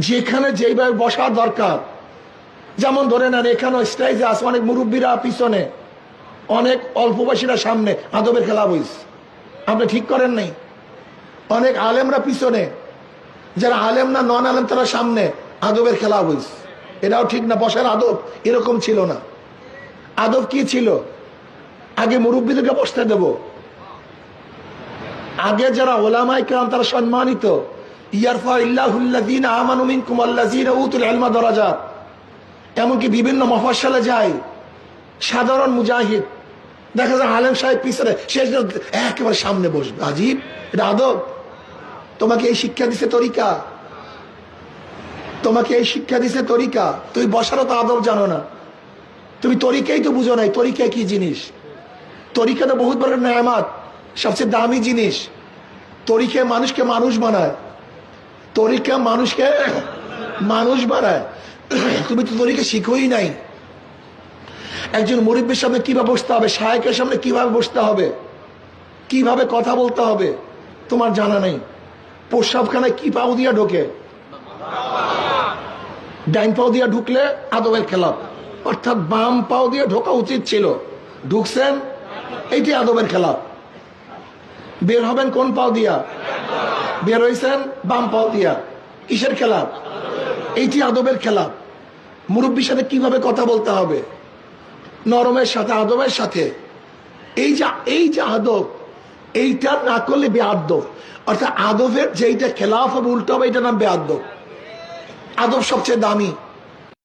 যেখানে যেইভাবে বসার দরকার, যেমন ধরে নেন এখানে স্টেজে আছে অনেক মুরব্বীরা পিছনে, অনেক অল্প বয়সীরা সামনে, আদবের খেলা বইস আপনি ঠিক করেন নাই। অনেক আলেমরা পিছনে, যারা আলেম না নন আলেম তারা সামনে, আদবের খেলা বইস। এটাও ঠিক না। বসার আদব এরকম ছিল না। আদব কি ছিল? আগে মুরব্বীদেরকে বসতে দেব। আগে যারা ওলামায়ে কেরাম তারা সম্মানিত, ইয়ারফা ইল্লাহুল্লাযীনা আমানু মিনকুম ওয়াল্লাযীনা উতুল ইলমা দারাজাত। এমনকি বিভিন্ন মফস্বলে যায় সাধারণ মুজাহিদ, দেখা যায় আলেম সাহেব পিছনে, শেষ একেবারে সামনে বসবে। আজীব, এটা আদব? তোমাকে এই শিক্ষা দিছে তরিকা? তোমাকে এই শিক্ষা দিছে তরিকা? তুমি বসারও তো আদব জানো না, তুমি তরিকাই তো বুঝো নাই। তরিকা কি জিনিস? তরিকা তো বহুত বড় নেয়ামত, সবচেয়ে দামি জিনিস। তরিকা মানুষকে মানুষ বানায়, তরিকা মানুষকে মানুষ বানায়। তুমি তো তরিকা শিখোই নাই। একজন মুরব্বীর সামনে কিভাবে বসতে হবে, শায়েখের সামনে কিভাবে বসতে হবে, কিভাবে কথা বলতে হবে তোমার জানা নেই। প্রস্রাবখানায় কি পাও দিয়া ঢোকে? ডাইন পাও দিয়া ঢুকলে আদবের খেলাফ, অর্থাৎ বাম পাও দিয়ে ঢোকা উচিত ছিল, ঢুকছেন, এইটি আদবের খেলাফ। বের হবেন কোন পাও দিয়া? বের হয়েছেন বাম পাও দিয়া, কিসের খেলাফ? এইটি আদবের খেলাফ। মুরব্বীর সাথে কিভাবে কথা বলতে হবে, নরমের সাথে, আদবের সাথে। এই যে আদব, এইটা না করলে বেআদব। অর্থাৎ আদবের যেইটা খেলাফ হবে, উল্টো হবে, এইটার নাম বেআদব। আদব সবচেয়ে দামি।